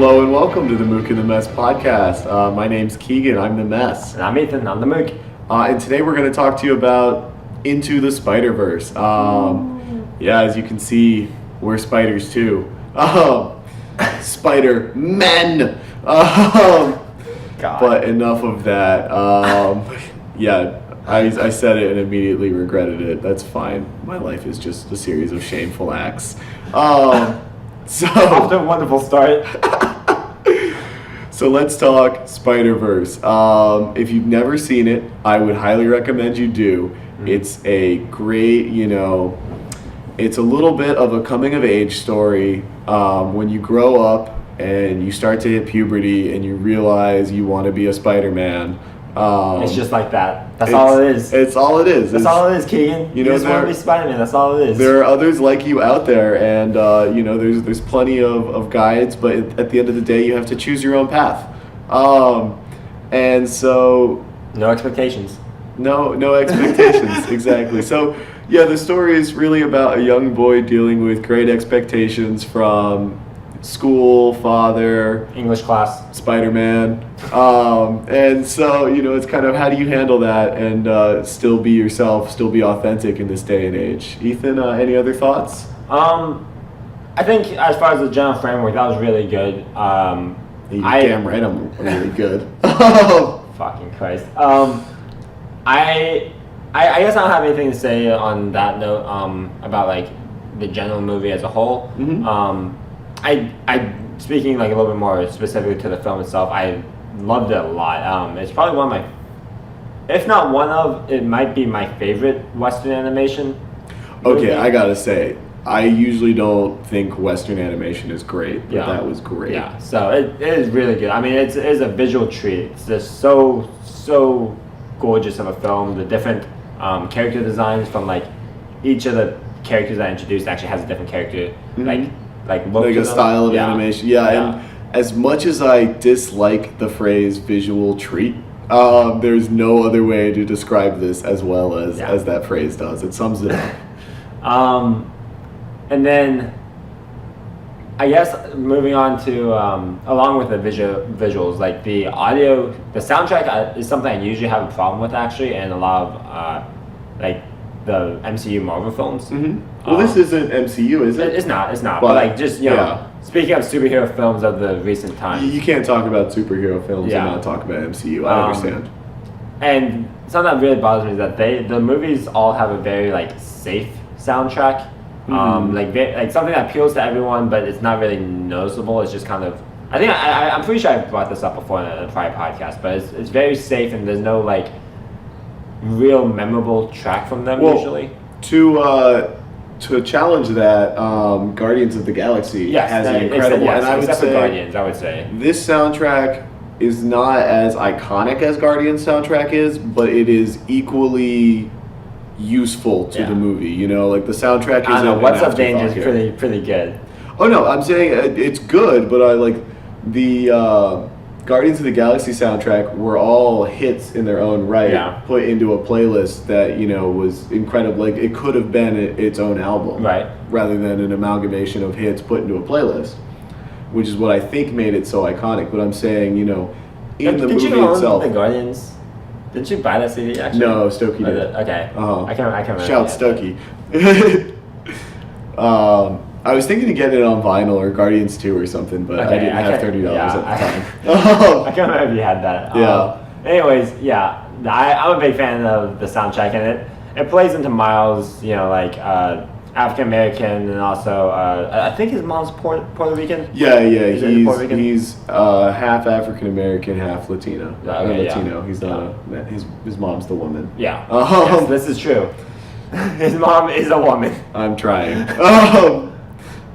Hello and welcome to the Mook and the Mess podcast. My name's Keegan, I'm the Mess. And I'm Ethan, I'm the Mook. And today we're going to talk to you about Into the SpiderVerse. Yeah, as you can see, we're spiders too. SpiderMan! But enough of that. Yeah, I said it and immediately regretted it. That's fine. My life is just a series of shameful acts. So after a wonderful start. So let's talk SpiderVerse. If you've never seen it, I would highly recommend you do. It's a great, it's a little bit of a coming of age story. When you grow up and you start to hit puberty and you realize you want to be a Spider-Man. It's just like that. That's all it is. It's all it is. That's all it is, Keegan. You just want to be Spider-Man. That's all it is. There are others like you out there, and there's plenty of guides, but at the end of the day, you have to choose your own path. And so no expectations. No expectations. Exactly. So yeah, the story is really about a young boy dealing with great expectations from school, father, English class, Spider-Man, and so it's kind of how do you handle that and still be yourself, still be authentic in this day and age. Ethan, any other thoughts? I think as far as the general framework, that was really good. You're damn right, I'm really good. Fucking Christ. I guess I don't have anything to say on that note about like the general movie as a whole. Mm-hmm. I speaking like a little bit more specifically to the film itself, I loved it a lot. It's probably one of my, if not one of, it might be my favorite Western animation movie. Okay, I gotta say, I usually don't think Western animation is great, but that was great. Yeah, so it is really good. I mean, it is a visual treat. It's just so gorgeous of a film. The different character designs from like each of the characters I introduced actually has a different character. Mm-hmm. Like a style of animation. Yeah, and as much as I dislike the phrase visual treat, there's no other way to describe this as well as that phrase does. It sums it up. And then I guess moving on to along with the visuals, like the audio, the soundtrack is something I usually have a problem with actually, and a lot of like the MCU Marvel films. Mm-hmm. Well, this isn't MCU, is it? It's not. But like just speaking of superhero films of the recent times, you can't talk about superhero films and not talk about MCU. I understand. And something that really bothers me is that the movies all have a very like safe soundtrack. Mm-hmm. Like something that appeals to everyone, but it's not really noticeable. It's just kind of. I think I'm pretty sure I brought this up before in a prior podcast, but it's very safe and there's no like real memorable track from them usually. To challenge that, Guardians of the Galaxy has an incredible. And I would say Guardians, I would say this soundtrack is not as iconic as Guardians soundtrack is, but it is equally useful to the movie. Like the soundtrack is. I don't know. What's Up Danger is pretty good. Oh no, I'm saying it's good, but I like the Guardians of the Galaxy soundtrack were all hits in their own right, put into a playlist that was incredible. Like it could have been its own album, right, rather than an amalgamation of hits put into a playlist, which is what I think made it so iconic. But I'm saying, in the movie itself, the Guardians. Didn't you buy that CD actually? No, Stokey did. Okay. I can't remember. Shout Stokey. I was thinking of getting it on vinyl or Guardians 2 or something, but I didn't have $30 at the time. I can't remember if you had that. Anyways, I'm a big fan of the soundtrack, and it plays into Miles, like African American, and also I think his mom's Puerto Rican. Yeah, he's half African American, half Latino. Latino. He's not his mom's the woman. Yeah. Yes, this is true. His mom is a woman. I'm trying.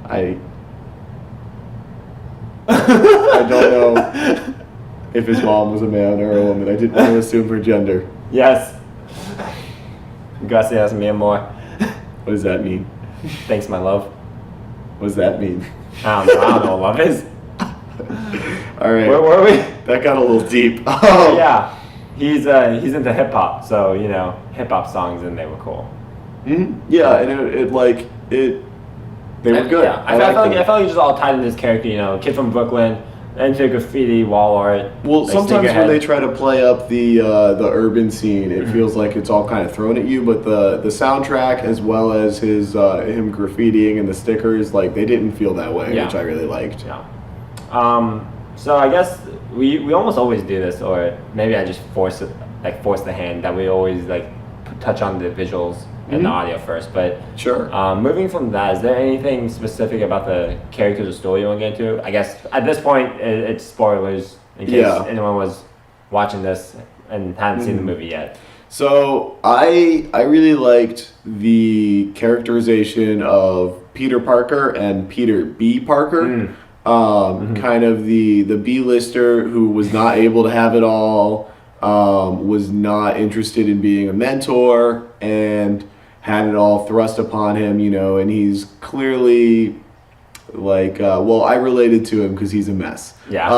I don't know if his mom was a man or a woman. I didn't want to assume her gender. Yes. Gracias, mi amor. What does that mean? Thanks, my love. What does that mean? I don't know what love is. All right. Where were we? That got a little deep. Yeah. He's into hip hop, so hip hop songs, and they were cool. Mm-hmm. Yeah, and they were good. Yeah, I felt like it just all tied in this character. Kid from Brooklyn, into graffiti, wall art. Well, like sometimes when sneakerhead. they try to play up the urban scene, it feels like it's all kind of thrown at you. But the soundtrack, as well as his him graffitiing and the stickers, like they didn't feel that way, Yeah. which I really liked. Yeah. So I guess we almost always do this, or maybe I just force the hand that we always like touch on the visuals and the audio first. But Sure. moving from that, is there anything specific about the characters or story you want to get into? I guess at this point it's spoilers in case anyone was watching this and hadn't seen the movie yet. So I really liked the characterization of Peter Parker and Peter B. Parker. Kind of the B-lister who was not able to have it all, was not interested in being a mentor, and had it all thrust upon him, and he's clearly like, I related to him because he's a mess. Yeah.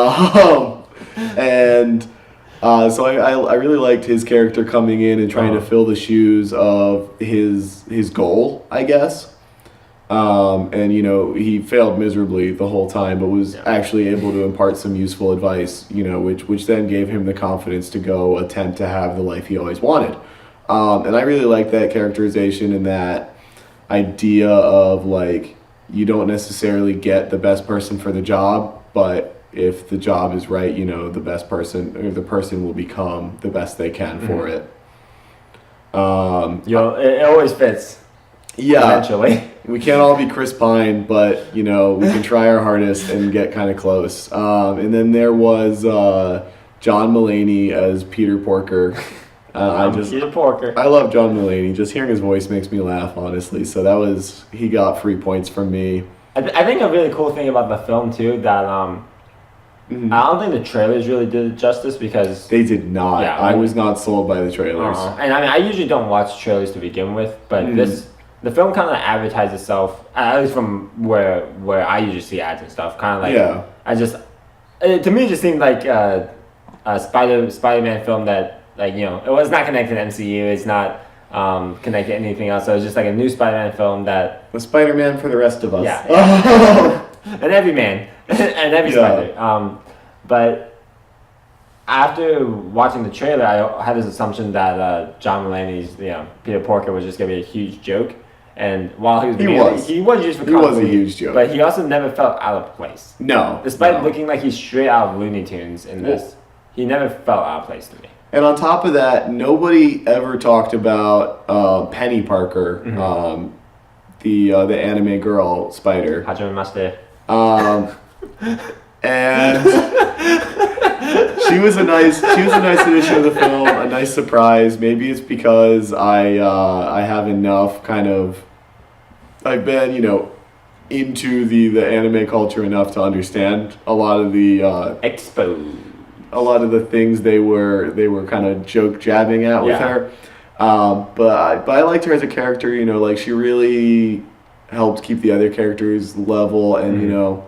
So I really liked his character coming in and trying to fill the shoes of his goal, I guess. And he failed miserably the whole time, but was actually able to impart some useful advice, which then gave him the confidence to go attempt to have the life he always wanted. And I really liked that characterization and that idea of like, you don't necessarily get the best person for the job, but if the job is right, the best person or the person will become the best they can for it. It always fits. Yeah. Eventually. We can't all be Chris Pine, but, we can try our hardest and get kind of close. And then there was John Mulaney as Peter Porker. Peter Porker. I love John Mulaney. Just hearing his voice makes me laugh, honestly. So he got 3 points from me. I think a really cool thing about the film, too, that I don't think the trailers really did it justice because... They did not. Yeah, I was not sold by the trailers. And I usually don't watch trailers to begin with, but the film kind of advertised itself, at least from where I usually see ads and stuff, kind of like... Yeah. To me, it just seemed like a Spider-Man film that, like, it was not connected to MCU, it's not connected to anything else, so it was just like a new Spider-Man film that... The Spider-Man for the rest of us. Yeah. And every man. And every Spider. But after watching the trailer, I had this assumption that John Mulaney's Peter Porker was just going to be a huge joke. And while he was used for comedy, he was a huge joke. But he also never felt out of place. No. Despite looking like he's straight out of Looney Tunes in this, he never felt out of place to me. And on top of that, nobody ever talked about Penny Parker, the anime girl spider. Hajime Master. And she was a nice addition to the film, a nice surprise. Maybe it's because I have enough kind of, I've been into the anime culture enough to understand a lot of the a lot of the things they were kind of joke jabbing at with her. But I liked her as a character. Like she really helped keep the other characters level, and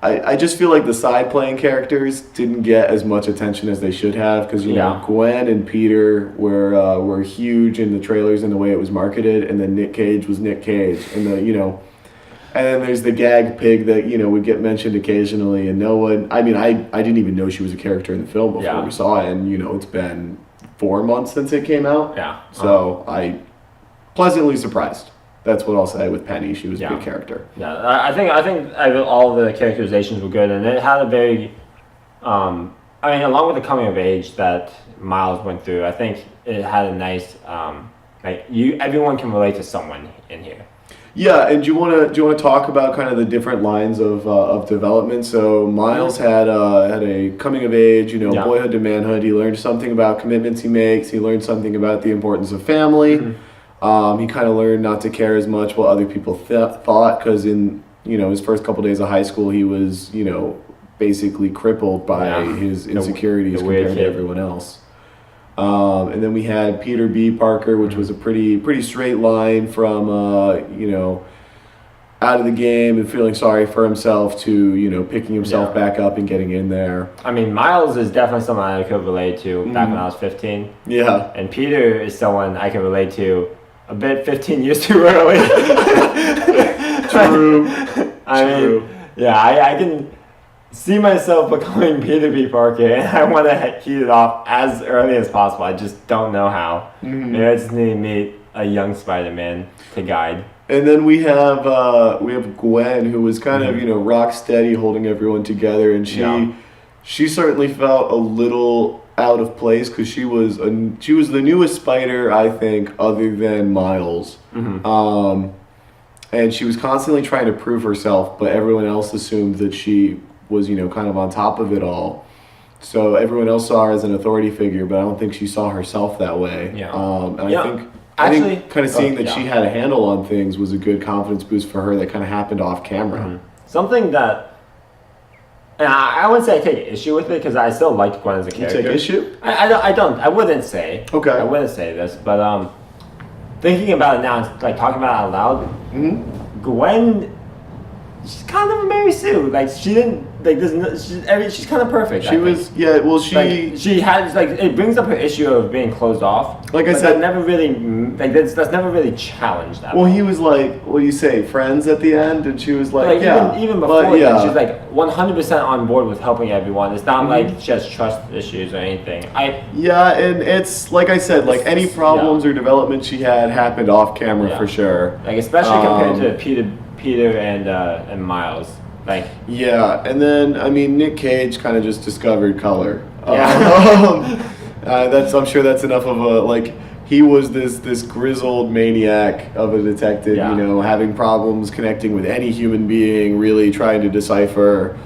I just feel like the side playing characters didn't get as much attention as they should have because Gwen and Peter were huge in the trailers and the way it was marketed, and then Nick Cage was Nick Cage, and and then there's the gag pig that would get mentioned occasionally, and no one. I mean, I didn't even know she was a character in the film before we saw it, and it's been 4 months since it came out. Yeah. So I pleasantly surprised. That's what I'll say with Penny. She was a good character. Yeah, I think all the characterizations were good, and it had a very, along with the coming of age that Miles went through, I think it had a nice, everyone can relate to someone in here. Yeah, and do you want to talk about kind of the different lines of development? So Miles had a coming of age, boyhood to manhood. He learned something about commitments he makes. He learned something about the importance of family. He kind of learned not to care as much what other people thought, because in his first couple days of high school, he was basically crippled by his insecurities compared to everyone else. And then we had Peter B. Parker, which was a pretty straight line from out of the game and feeling sorry for himself to picking himself back up and getting in there. I mean, Miles is definitely someone I could relate to back when I was 15. Yeah. And Peter is someone I can relate to a bit 15 years too early. True. I mean, yeah, I can. see myself becoming Peter B. Parker, and I want to heat it off as early as possible. I just don't know how. Maybe I just need to meet a young Spider-Man to guide. And then we have Gwen, who was kind of rock steady, holding everyone together, and she certainly felt a little out of place because she was the newest Spider, I think, other than Miles. And she was constantly trying to prove herself, but everyone else assumed that she was kind of on top of it all. So everyone else saw her as an authority figure, but I don't think she saw herself that way. I think kind of seeing that she had a handle on things was a good confidence boost for her that kind of happened off camera. Something that, and I wouldn't say I take issue with it because I still liked Gwen as a character. You take issue? I wouldn't say. Okay. I wouldn't say this, but thinking about it now, like talking about it out loud, Gwen, she's kind of a Mary Sue. Like she didn't like this. She's kind of perfect. She had like it brings up her issue of being closed off. Like I said, that never really that's never really challenged that. Well, he was like, what do you say, friends at the end, and she was like even before then, she's like 100% on board with helping everyone. It's not like she has trust issues or anything. And it's like I said, like any problems or development she had happened off camera for sure. Like especially compared to Peter and Miles. And then I mean Nick Cage kind of just discovered color. I'm sure that's enough of a he was this grizzled maniac of a detective, having problems connecting with any human being, really trying to decipher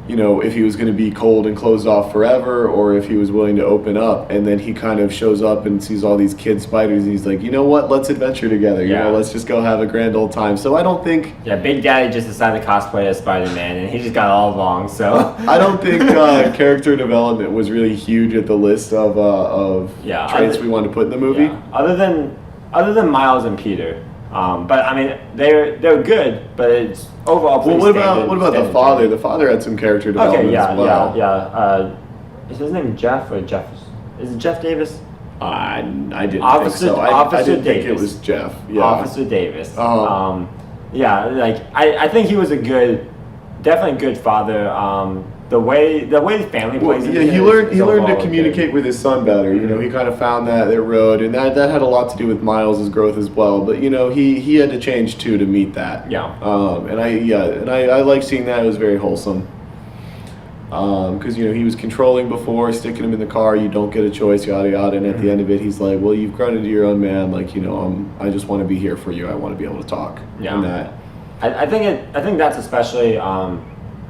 if he was going to be cold and closed off forever or if he was willing to open up. And then he kind of shows up and sees all these kid spiders and he's like, you know what, let's adventure together. Let's just go have a grand old time. So I don't think... Big Daddy just decided to cosplay as Spider-Man and he just got it all wrong, so... I don't think character development was really huge at the list of traits we wanted to put in the movie. Other than Miles and Peter. But I mean, they're good, but it's overall pretty what about the father? The father had some character development as well. Is his name Jeff or Jeff? Is it Jeff Davis? I didn't think so. I didn't think it was Jeff. Yeah. Officer Davis. I think he was definitely a good father. The way the family plays. He learned to communicate with his son better. He kind of found that road, and that had a lot to do with Miles' growth as well. But he had to change too to meet that. I like seeing that. It was very wholesome. Because he was controlling before, sticking him in the car. You don't get a choice, yada yada. And at the end of it, he's like, "Well, you've grown into your own man. I just want to be here for you. I want to be able to talk." Yeah. And that. I think that's especially.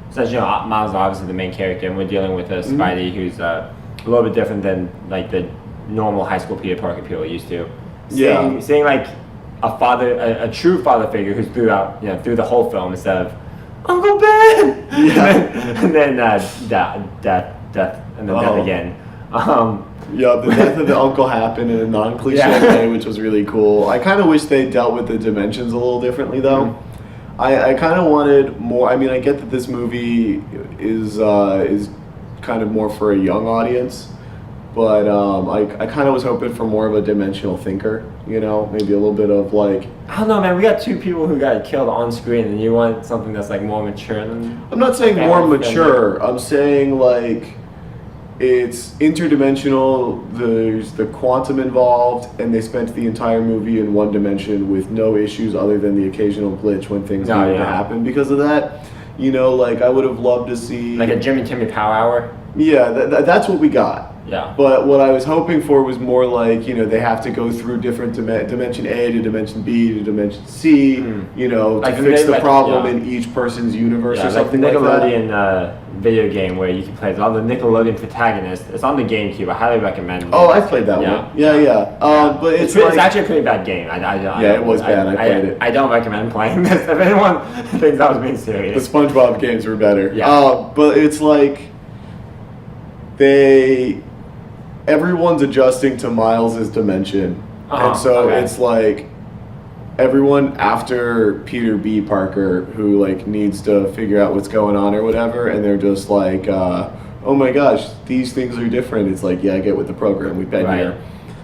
Since Miles is obviously the main character, and we're dealing with a Spidey who's a little bit different than the normal high school Peter Parker people are used to. Seeing a true father figure who's through the whole film instead of Uncle Ben. And then death, and then death again. The death of the uncle happened in a non-cliche way, which was really cool. I kind of wish they dealt with the dimensions a little differently though. I kind of wanted more. I mean, I get that this movie is kind of more for a young audience, but I kind of was hoping for more of a dimensional thinker. Maybe a little bit of I don't know, man. We got two people who got killed on screen, and you want something that's more mature than. I'm not saying more mature. I'm saying it's interdimensional, there's the quantum involved, and they spent the entire movie in one dimension with no issues other than the occasional glitch when things needed to happen. Because of that, I would have loved to see... a Jimmy Timmy Power Hour? Yeah, that's what we got. Yeah. But what I was hoping for was more they have to go through different dimension A to dimension B to dimension C, to fix the problem in each person's universe or something like that. Nickelodeon video game where you can play all the Nickelodeon protagonists. It's on the GameCube. I highly recommend it. Oh, I played that one. Yeah. But it's actually a pretty bad game. It was bad. I played it. I don't recommend playing this if anyone thinks I was being serious. The SpongeBob games were better. Yeah. But it's everyone's adjusting to Miles' dimension. And so it's everyone after Peter B. Parker who needs to figure out what's going on or whatever, and they're just oh my gosh, these things are different. It's I get with the program, we've been here.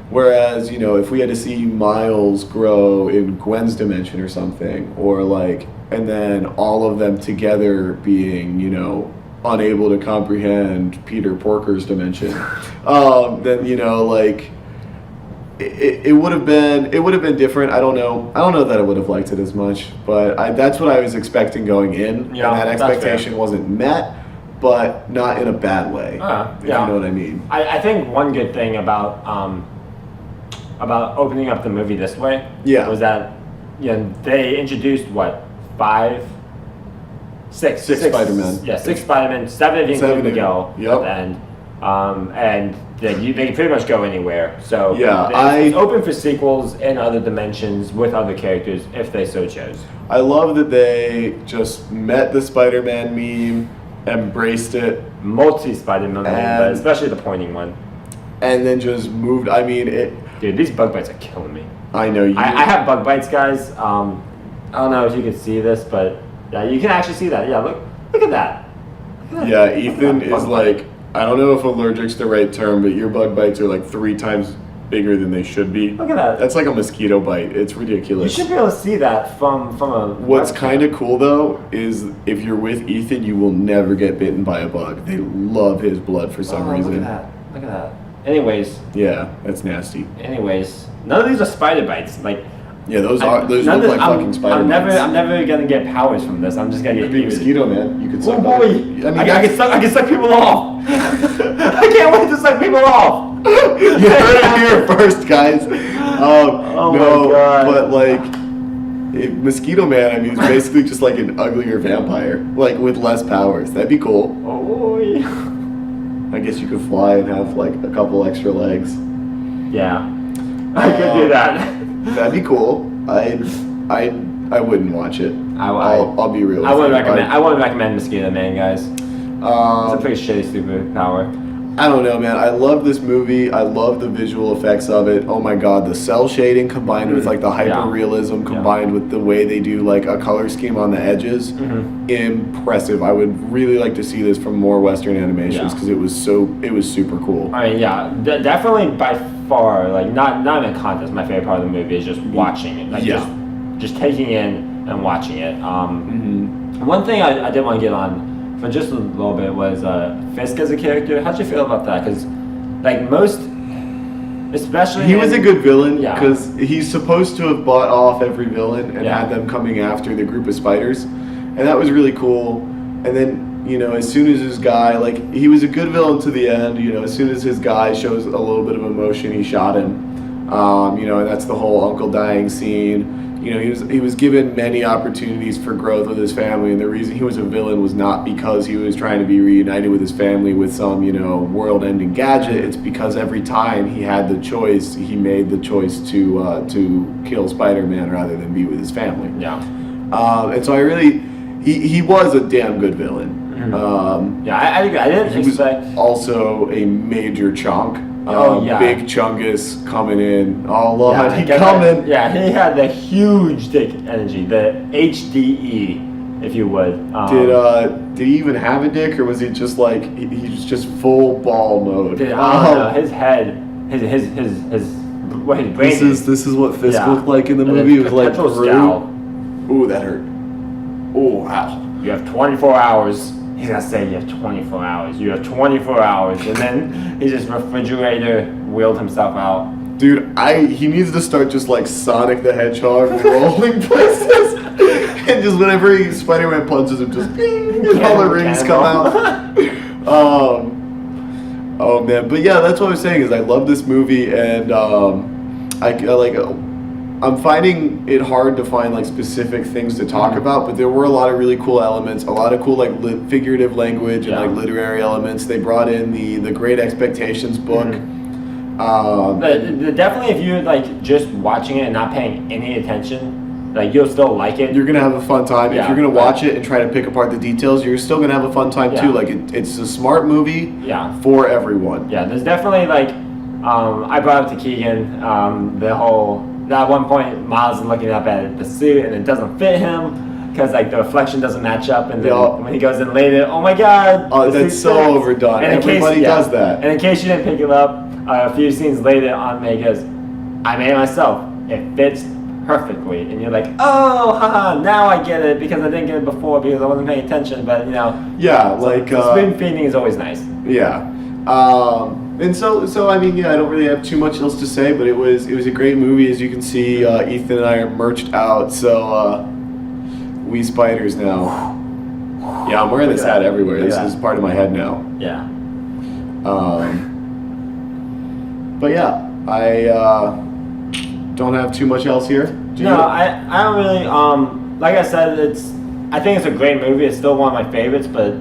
Whereas, if we had to see Miles grow in Gwen's dimension or something, or and then all of them together being, you know, unable to comprehend Peter Porker's dimension, then, you know, like it would have been different. I don't know that I would have liked it as much, but that's what I was expecting going in, Yeah, and that that's expectation fair. wasn't met, but not in a bad way. If Yeah. you know what I mean. I think one good thing about opening up the movie this way Yeah. was that, you know, they introduced six Spider-Man. Yeah, 6 Spider-Man, 7 if you include Seven, Miguel yep. at the end. And they can pretty much go anywhere. So Yeah, it's open for sequels in other dimensions with other characters if they so chose. I love that they just met the Spider-Man meme, embraced it, Multi-Spider-Man, but And- especially the pointing one. and then just moved. I mean, Dude, these bug bites are killing me. I know you. I have bug bites, guys. I don't know if you can see this, but yeah, you can actually see that. Yeah, look at that. Look at Yeah, that. Ethan Bug is bite. like, I don't know if allergic's the right term, but your bug bites are like 3 times bigger than they should be. Look at that. That's like a mosquito bite. It's You ridiculous. should be able to see that from a. What's webcam. kind of cool though is if you're with Ethan, you will never get bitten by a bug. They love his blood for some reason. Look at that. Look at that. Anyways, Yeah, that's nasty. none of these are spider bites. Like Yeah, those none look of- like fucking spider I'm bites. never gonna get powers from this. I'm just gonna get Big heated. Mosquito Man. You could Oh suck. boy! I mean, I can suck people off. I can't wait to suck people off. you heard it here first, guys. Oh no, my God. but like, Mosquito Man, I mean, he's basically just like an uglier vampire, like with less powers. That'd be cool. Oh boy. I guess you could fly and have like a couple extra legs. Yeah, I could do that. That'd be cool. I wouldn't watch it. I'll be real. I with wouldn't you. recommend. I wouldn't recommend Mosquito Man, guys. It's a pretty shitty superpower. I don't know, man. I love this movie. I love the visual effects of it. Oh my god, the cell shading combined with like the hyper realism combined with the way they do like a color scheme on the edges. Impressive. I would really like to see this from more Western animations because it was super cool. I mean, yeah, definitely by far, like not even a contest. My favorite part of the movie is just watching it, like just taking in and watching it. One thing I did want to get on for just a little bit was Fisk as a character. How'd you feel about that? Because like most, especially He was a good villain Yeah. because he's supposed to have bought off every villain and Yeah. had them coming after the group of spiders, and that was really cool. And then, you know, as soon as his guy, like, he was a good villain to the end, you know, as soon as his guy shows a little bit of emotion, he shot him. You know, and that's the whole uncle dying scene. You know, he was given many opportunities for growth with his family, and the reason he was a villain was not because he was trying to be reunited with his family with some, you know, world-ending gadget. It's because every time he had the choice, he made the choice to kill Spider-Man rather than be with his family. Yeah. And so he was a damn good villain. I didn't He was expect. also a major chunk. Big Chungus coming in. Oh Lord, Yeah, he because coming. he had the huge dick energy, the HDE, if you would. Did he even have a dick, or was he just like he was just full ball mode? I don't know, his head, his brain. This is what Fisk looked like in the And movie. It the was like perpetual Groot. scowl. Ooh, that hurt. Oh wow. You have 24 hours. He's gonna say you have 24 hours. You have 24 hours, and then he just refrigerator wheeled himself out. Dude, he needs to start just like Sonic the Hedgehog rolling places. And just whenever Spider-Man punches him, just bing, and all the rings come out. Oh man, but yeah, that's what I was saying is I love this movie, and I'm finding it hard to find like specific things to talk about, but there were a lot of really cool elements, a lot of cool like figurative language and like literary elements. They brought in the Great Expectations book. But definitely, if you're like just watching it and not paying any attention, like you'll still like it. You're gonna have a fun time. Yeah, if you're gonna watch it and try to pick apart the details, you're still gonna have a fun time too. Like it's a smart movie for everyone. Yeah, there's definitely like I brought up to Keegan the whole at one point Miles is looking up at the suit and it doesn't fit him because like the reflection doesn't match up, and then when he goes in later, oh my god, that's so overdone. And everybody does that. And in case you didn't pick it up, a few scenes later, Aunt May goes, I made it myself. It fits perfectly, and you're like, oh, haha, now I get it because I didn't get it before because I wasn't paying attention. But Yeah, so like spoon feeding is always nice. Yeah. And so I mean, I don't really have too much else to say, but it was a great movie. As you can see, Ethan and I are merched out, so we spiders now. Yeah, I'm wearing this hat everywhere. This is part of my head now. Yeah. But yeah, I don't have too much else here. Do you? I don't really. Like I said, I think it's a great movie. It's still one of my favorites, but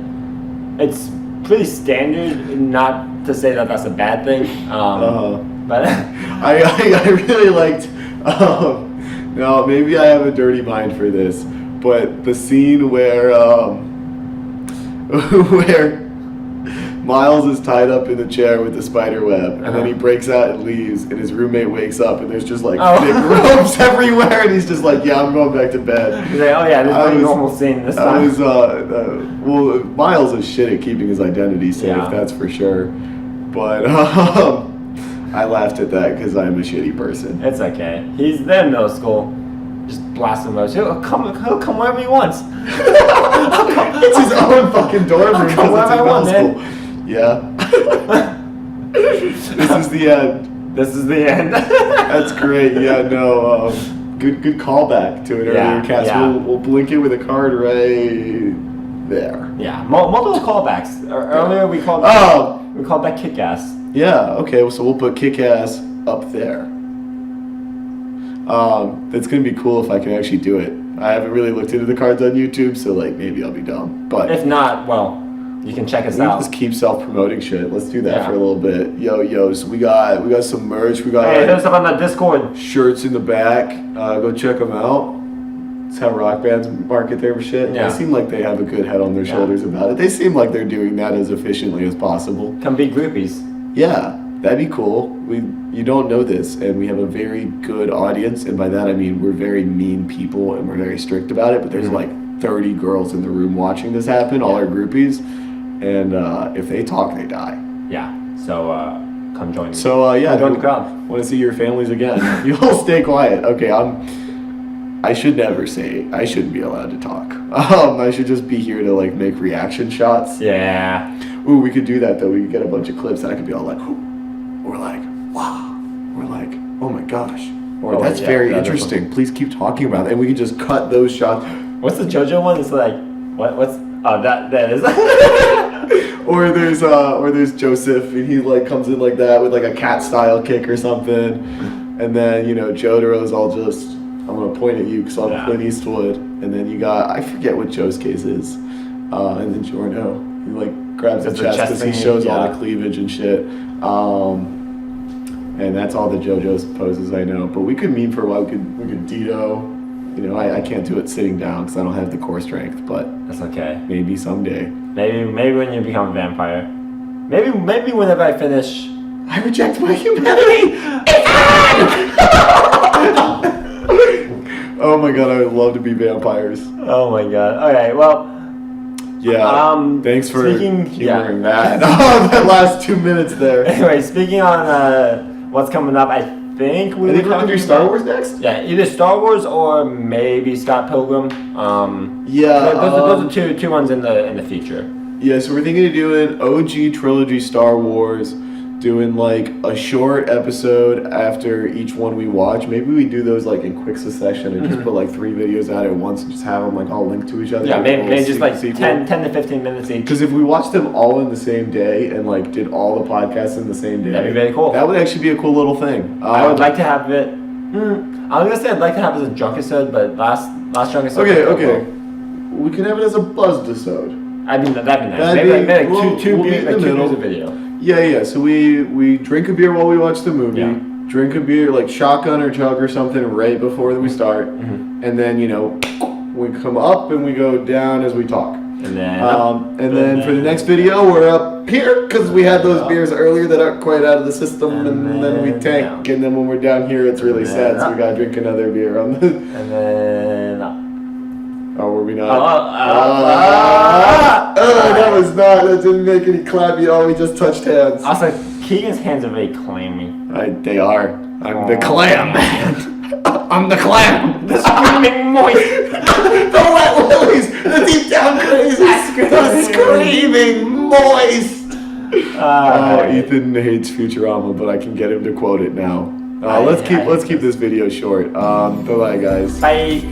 it's pretty standard. Not to say that that's a bad thing. But I really liked. No, maybe I have a dirty mind for this, but the scene where where Miles is tied up in the chair with the spider web, and then he breaks out and leaves, and his roommate wakes up, and there's just like big ropes everywhere, and he's just like, yeah, I'm going back to bed. He's like, oh yeah, this is a normal scene this time. Well, Miles is shit at keeping his identity safe, that's for sure. But I laughed at that because I'm a shitty person. It's okay. He's there in middle school. Just blast him out. He'll come wherever he wants. It's his own fucking dorm room because it's in middle school. Man. Yeah. This is the end. This is the end. That's great. Yeah, no. Good callback to an earlier cast. Yeah. We'll blink it with a card right there. Yeah, multiple callbacks. Earlier we called that Kick-Ass. Yeah. Okay. So we'll put Kick-Ass up there. That's gonna be cool if I can actually do it. I haven't really looked into the cards on YouTube, so like maybe I'll be dumb. But if not, well, you can check us out. Just keep self-promoting shit. Let's do that for a little bit. Yo, so we got some merch. We got hit us up on the Discord. Shirts in the back. Go check them out. That's how rock bands market their shit. Yeah. They seem like they have a good head on their shoulders about it. They seem like they're doing that as efficiently as possible. Come be groupies. Yeah, that'd be cool. You don't know this, and we have a very good audience, and by that I mean we're very mean people and we're very strict about it, but there's like 30 girls in the room watching this happen, all our groupies, and if they talk, they die. Yeah, so come join me. So join the crowd. Want to see your families again. You'll stay quiet. Okay, I should never say, I shouldn't be allowed to talk. I should just be here to like make reaction shots. Yeah. Ooh, we could do that though. We could get a bunch of clips and I could be all like, or like, wow, or like, oh my gosh, or that's very interesting. Please keep talking about it, and we can just cut those shots. What's the JoJo one? It's like, what's that is. or there's Joseph, and he like comes in like that with like a cat style kick or something, and then Jotaro's all just, I'm gonna point at you because I'm Clint Eastwood, and then you got, I forget what Josuke's is, and then Giorno, he like grabs the chest because he shows all the cleavage and shit. And that's all the JoJo's poses I know. But we could meme for a while. We could Dito. I can't do it sitting down because I don't have the core strength. But that's okay. Maybe someday. Maybe when you become a vampire. Maybe whenever I finish. I reject my humanity. Oh my god, I would love to be vampires. Oh my god. Okay, well. Yeah. Thanks for humoring that. That last 2 minutes there. Anyway, speaking on what's coming up, I think we're going to do Star Wars next. Yeah, either Star Wars or maybe Scott Pilgrim. Those are two ones in the future. Yeah, so we're thinking of doing OG trilogy Star Wars, doing like a short episode after each one we watch. Maybe we do those like in quick succession and just put like 3 videos out at once and just have them like all linked to each other. Yeah, maybe just like 10 to 15 minutes each. Because if we watched them all in the same day and like did all the podcasts in the same day, that'd be very cool. That would actually be a cool little thing. I would like to have it. I was gonna say I'd like to have it as a drunk episode, but last drunk episode. Okay. We can have it as a buzzed episode. I mean that'd be nice. Maybe like two beers a video. Yeah. So we drink a beer while we watch the movie. Yeah. Drink a beer, like shotgun or chug or something, right before we start. Mm-hmm. And then we come up and we go down as we talk. And then for the next video, we're up here because we had those beers earlier that aren't quite out of the system, and then we tank. Down. And then when we're down here, it's really sad, so we gotta drink another beer on the. And then. Oh, were we not? That didn't make any clappy. Oh, we just touched hands. Also, Keegan's hands are very clammy. They are. I'm the clam man. I'm the clown. The screaming moist. The wet willies. The deep down crazy. The screaming moist. Ethan hates Futurama, but I can get him to quote it now. Let's keep this video short. Bye bye, guys. Bye.